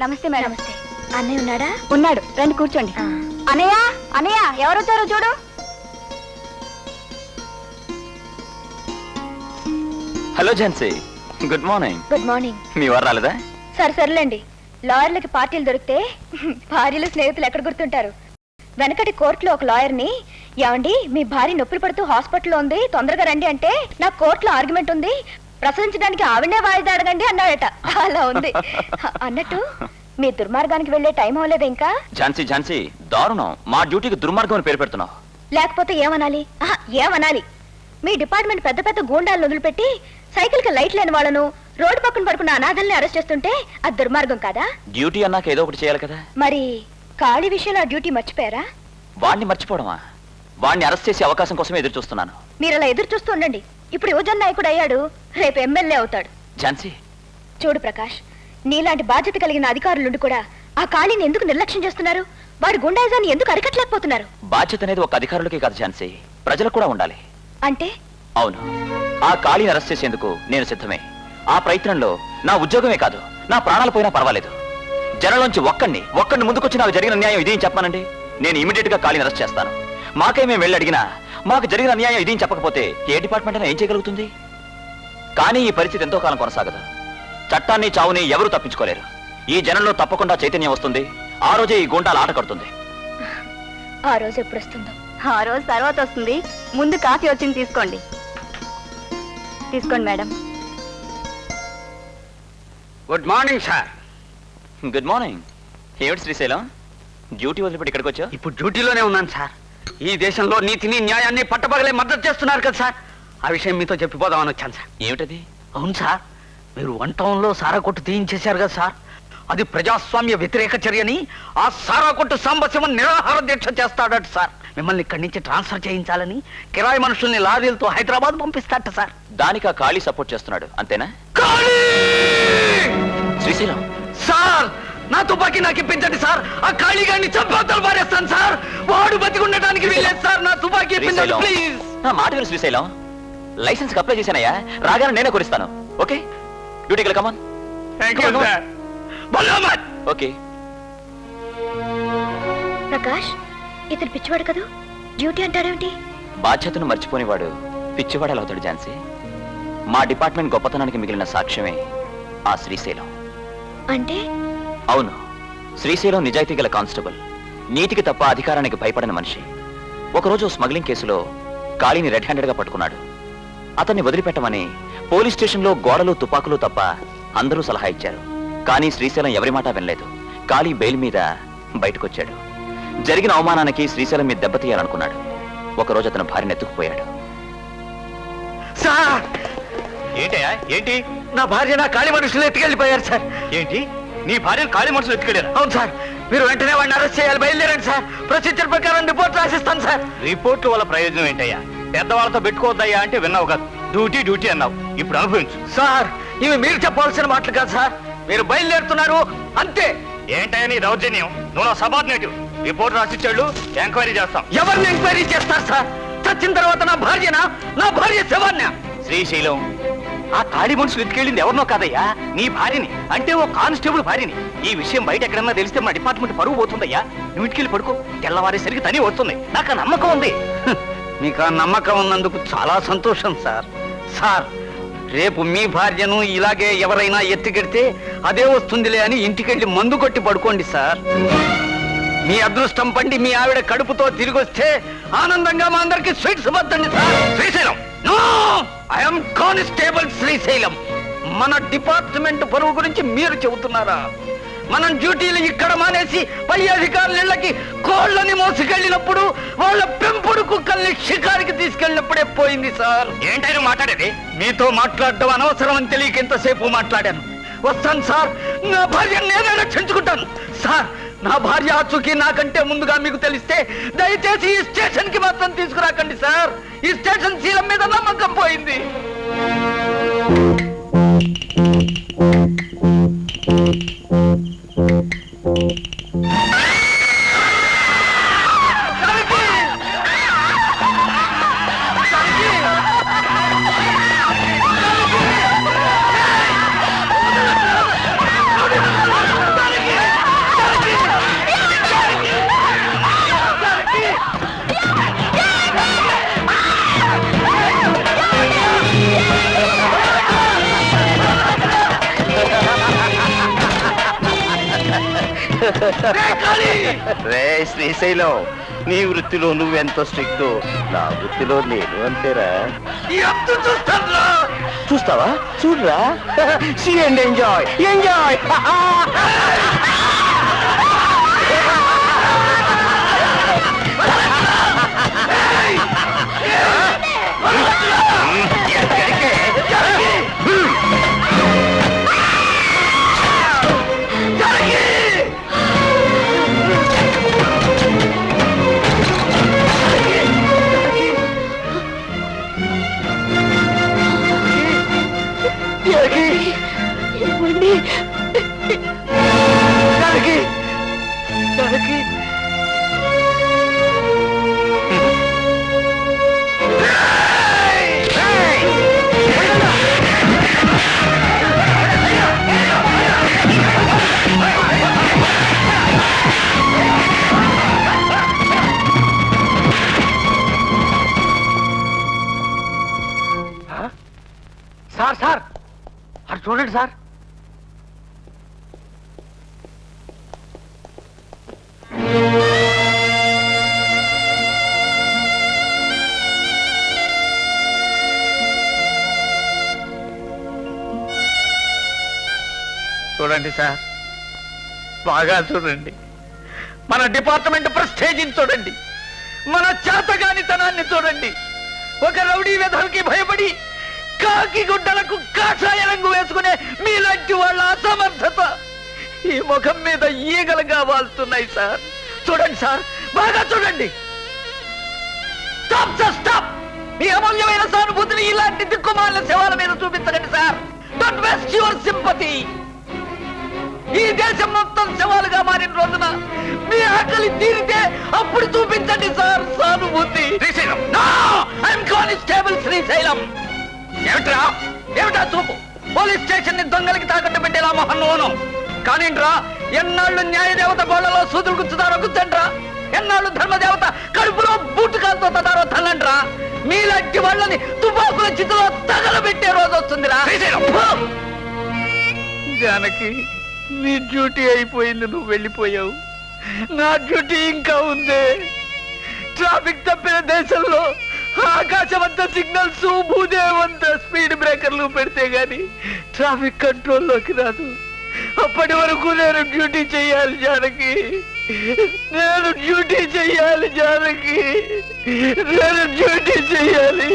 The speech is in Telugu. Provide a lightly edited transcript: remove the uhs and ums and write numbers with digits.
నమస్తే మేడం. నమస్తే. అన్నయ్య ఉన్నాడా? ఉన్నాడు, రండి కూర్చోండి. అన్నయ్య అన్నయ్య ఎవరు వచ్చారో చూడు. Hello Jhansi, good morning. Good morning. మీ వారు రాలేదా? సర్లేండి, లాయర్లకి పార్టీలు దొరికితే భార్యలు స్నేహితులు ఎక్కడ గుర్తుంటారు. వెనకటి కోర్టులో ఒక లాయర్ని, ఏమండి మీ భార్య నొప్పులు పడుతూ హాస్పిటల్లో ఉంది, తొందరగా రండి అంటే, నాకు కోర్టులో ఆర్గ్యుమెంట్ ఉంది, ప్రసవించడానికి ఆవిడనే వాయిదా అడగండి అన్నాడట. అలా ఉంది. అన్నట్టు మీ దుర్మార్గానికి వెళ్లే టైం అవ్వలేదు ఇంకా? ఝాన్సీ ఝాన్సీ, దారుణం. మా డ్యూటీకి దుర్మార్గం అని పేరు పెడుతున్నావు. లేకపోతే ఏమనాలి? ఏమనాలి? మీ డిపార్ట్మెంట్ పెద్ద పెద్ద గూండాలను వదిలిపెట్టి సైకిల్ కి లైట్ లేని వాళ్ళను, రోడ్డు పక్కన పడుకున్న అనాథల్ని అరెస్ట్ చేస్తుంటే అది దుర్మార్గం కాదా? డ్యూటీ అన్నాక ఏదో ఒకటి చేయాలి కదా. మరి ఖాళీ విషయంలో ఆ డ్యూటీ మర్చిపోయారా? వాడిని మర్చిపోవడమా? వాడిని అరెస్ట్ చేసే అవకాశం కోసమే ఎదురు చూస్తున్నాను. మీరు అలా ఎదురు చూస్తూ ఉండండి. ఇప్పుడు యువజన నాయకుడు అయ్యాడు, రేపు ఎమ్మెల్యే అవుతాడు. ఝాన్సీ చూడు ప్రకాష్, నీలాంటి బాధ్యత కలిగిన అధికారులుండి కూడా ఆ ఖాళీని ఎందుకు నిర్లక్ష్యం చేస్తున్నారు? వాడి గుండాయిజాన్ని ఎందుకు అరికట్టలేకపోతున్నారు? బాధ్యత అనేది ఒక అధికారులకే కాదు ఝాన్సీ, ప్రజలకు కూడా ఉండాలి. అంటే? అవును, ఆ ఖాళీని అరెస్ట్ చేసేందుకు నేను సిద్ధమే. ఆ ప్రయత్నంలో నా ఉద్యోగమే కాదు, నా ప్రాణాలు పోయినా పర్వాలేదు. జనంలోంచి ఒక్కడిని ముందుకొచ్చి నాకు జరిగిన అన్యాయం ఇదేం చెప్పానండి, నేను ఇమీడియట్ గా ఖాళీని అరెస్ట్ చేస్తాను. మాకే మేము వెళ్ళి అడిగినా మాకు జరిగిన అన్యాయం ఇదేం చెప్పకపోతే ఏ డిపార్ట్మెంట్ అయినా ఏం చేయగలుగుతుంది? కానీ ఈ పరిస్థితి ఎంతో కాలం కొనసాగదు. చట్టాన్ని చావుని ఎవరూ తప్పించుకోలేరు. ఈ జనంలో తప్పకుండా చైతన్యం వస్తుంది. ఆ రోజే ఈ గుండాలు ఆట కడుతుంది. ఆ రోజు ఎప్పుడు వస్తుందో? ఆ రోజు తర్వాత వస్తుంది. ముందు కాఫీ వచ్చింది, తీసుకోండి. తీసుకోండి madam. Good morning sir. Good morning. ఏమిటి శ్రీశైలం, డ్యూటీ వదిలిపెట్టి ఇక్కడికి వచ్చావు? ఇప్పుడు డ్యూటీలోనే ఉన్నాను సార్. ఈ దేశంలో నీతిని న్యాయాన్ని పట్టపగలే మద్దతు చేస్తున్నారు కదా సార్, ఆ విషయం మీతో చెప్పిపోదామని వచ్చాను సార్. ఏమిటది? అవును సార్, మీరు 1 టౌన్లో సారా కొట్టు తీయించేశారు కదా సార్, అది ప్రజాస్వామ్య వ్యతిరేక చర్యని ఆ సారా కొట్టు సాంబశివన్ నిరాహార దీక్ష చేస్తాడట సార్. మిమ్మల్ని ఇక్కడి నుంచి ట్రాన్స్ఫర్ చేయించాలని కిరాయి మనుషుల్ని లారీలతో హైదరాబాద్ పంపిస్తాట సార్. దానికి ఆ ఖాళీ సపోర్ట్ చేస్తున్నాడు అంతేనా? శ్రీశైలం సార్, నా తుపాకీ నాకు ఇప్పించండి సార్. ఆ ఖాళీగాన్ని చంపేతలు పారేస్తాను సార్. వాడు బతికి ఉండటానికి వీలేదు సార్. నా తుపాకీ ఇప్పించండి ప్లీజ్. నా మాట విను శ్రీశైలం, లైసెన్స్ అప్లై చేశానయ్యా, రాగానే నేనే కొరిస్తాను. ఓకే, డ్యూటీకి కమాన్. ఓకే. ప్రకాష్, ఇతను పిచ్చివాడు కదా, డ్యూటీ అంటాడేమిటి? బాధ్యతను మర్చిపోనివాడు పిచ్చివాడలు అవుతాడు ఝాన్సీ. మా డిపార్ట్మెంట్ గొప్పతనానికి మిగిలిన సాక్ష్యమే ఆ శ్రీశైలం. అంటే? అవును, శ్రీశైలం నిజాయితీ గల కానిస్టేబుల్, నీతికి తప్ప అధికారానికి భయపడని మనిషి. ఒకరోజు స్మగ్లింగ్ కేసులో ఖాళీని రెడ్ హ్యాండెడ్ గా పట్టుకున్నాడు. అతన్ని వదిలిపెట్టమని పోలీస్ స్టేషన్లో గోడలు తుపాకులు తప్ప అందరూ సలహా ఇచ్చారు. కానీ శ్రీశైలం ఎవరి మాట వినలేదు. ఖాళీ బెయిల్ మీద బయటకొచ్చాడు. జరిగిన అవమానానికి శ్రీశైలం మీద దెబ్బతీయాలనుకున్నాడు. ఒకరోజు అతను భార్యను ఎత్తుకుపోయాడు. సార్, ఏంటయ్యా? ఏంటి? నా భార్య నా ఖాళీ మనుషులు ఎత్తుకెళ్ళిపోయారు సార్. ఏంటి, నీ భార్యను ఖాళీ మనుషులు ఎత్తుకెళ్ళారు? అవును సార్, మీరు వెంటనే వాడిని అరెస్ట్ చేయాలి. బయలుదేరండి సార్. ప్రొసీజర్ ప్రకారం రిపోర్ట్ రాసిస్తాను సార్. రిపోర్ట్ల వల్ల ప్రయోజనం ఏంటయ్యా? పెద్దవాళ్ళతో పెట్టుకోవద్దయ్యా అంటే విన్నావు కాదు, డ్యూటీ అన్నావు. ఇప్పుడు అనుభవించు. సార్, ఇవి మీరు చెప్పాల్సిన మాటలు కాదు సార్. మీరు బయలుదేరుతున్నారు అంతే. ఏంటయ్యా నీ దౌర్జన్యం? నువ్వు సబార్డినేటివ్. రిపోర్ట్ రాసిచ్చాడు, ఎంక్వైరీ చేస్తాం. ఎవరిని ఎంక్వైరీ చేస్తారు సార్? చచ్చిన తర్వాత నా భార్యనా, నా భార్య శవాన్య? శ్రీశైలం, ఆ ఖాళీ మనుషులు ఎత్తుకెళ్ళింది ఎవరినో కాదయ్యా, నీ భార్యని. అంటే ఓ కానిస్టేబుల్ భార్యని. ఈ విషయం బయట ఎక్కడన్నా తెలిస్తే మా డిపార్ట్మెంట్ పరువు పోతుందయ్యా. నువ్వు ఇంటికెళ్ళి పడుకో, తెల్లవారేసరికి తని వస్తుంది. నాకు ఆ నమ్మకం ఉంది. మీకు ఆ నమ్మకం ఉన్నందుకు చాలా సంతోషం సార్. సార్, రేపు మీ భార్యను ఇలాగే ఎవరైనా ఎత్తుకెడితే అదే వస్తుందిలే అని ఇంటికెళ్ళి మందు కొట్టి పడుకోండి సార్. మీ అదృష్టం పండి మీ ఆవిడ కడుపుతో తిరిగి వస్తే ఆనందంగా మా అందరికి స్వీట్స్ వద్దండి sir. Srisailam, no, I'm constable Srisailam. మన డిపార్ట్మెంట్ పరువు గురించి మీరు చెబుతున్నారా? మనం డ్యూటీలు ఇక్కడ మానేసి పై అధికారుల ఇళ్ళకి కోళ్ళని మోసుకెళ్ళినప్పుడు వాళ్ళ పెంపుడు కుక్కల్ని షికారికి తీసుకెళ్ళినప్పుడే పోయింది సార్. ఏంటైనా మాట్లాడేది? మీతో మాట్లాడడం అనవసరం అని తెలియక ఎంతసేపు మాట్లాడాను. వస్తాను సార్. నా భార్యను నేనే రక్షించుకుంటాను సార్. నా భార్య ఆచూకీ నాకంటే ముందుగా మీకు తెలిస్తే దయచేసి ఈ స్టేషన్ కి మాత్రం తీసుకురాకండి సార్. ఈ స్టేషన్ శీలం మీద నమ్మకం పోయింది. రే శ్రీశైలం, నీ వృత్తిలో నువ్వెంత స్ట్రిక్ట్, నా వృత్తిలో నేను అంతేరా. చూస్తావా? చూడరా. See and enjoy enjoy. Sir sir అటు చూడండి సార్. చూడండి సార్, బాగా చూడండి. మన డిపార్ట్మెంట్ ప్రెస్టేజిని చూడండి, మన చేతగానితనాన్ని చూడండి. ఒక రౌడీ వెధవకి భయపడి కాకి గుడ్డలకు కాషాయ రంగు వేసుకునే మీలాంటి వాళ్ళ అసమర్థత ఈ ముఖం మీద ఈగలుగా వాళ్తున్నాయి సార్. చూడండి సార్, బాగా చూడండి. Stop sir, stop. మీ అమూల్యమైన సానుభూతిని ఇలాంటి దిక్కుమాలిన శవాల మీద చూపించకండి sir. Don't waste your sympathy. ఈ దేశం మొత్తం శవాలుగా మారిన రోజున మీ ఆకలి తీరితే అప్పుడు చూపించండి సార్ సానుభూతి. Srisailam, I'm constable Srisailam. ఏమిటా చూపు? పోలీస్ స్టేషన్ ని దొంగలకి తాకట్టు పెట్టేలా మహన్నోను కానింట్రా. ఎన్నాళ్ళు న్యాయదేవత గోళ్లలో సూదులు గుచ్చుతారో గుచ్చండ్రా. ఎన్నాళ్ళు ధర్మదేవత కడుపులో బూటుకాలతో తదారో తల్లండ్రా. మీలాంటి వాళ్ళని తుపాకుల చితిలో తగలబెట్టే రోజు వస్తుందిరా. జానకి, నీ డ్యూటీ అయిపోయింది, నువ్వు వెళ్ళిపోయావు. నా డ్యూటీ ఇంకా ఉంది. ట్రాఫిక్ తప్పిన దేశంలో ఆకాశమంత సిగ్నల్స్, భూదేవంత స్పీడ్ బ్రేకర్లు పెడితే గాని ట్రాఫిక్ కంట్రోల్లోకి రాదు. అప్పటి వరకు నేను డ్యూటీ చెయ్యాలి జానకి. నేను డ్యూటీ చెయ్యాలి జానకి. నేను డ్యూటీ చెయ్యాలి.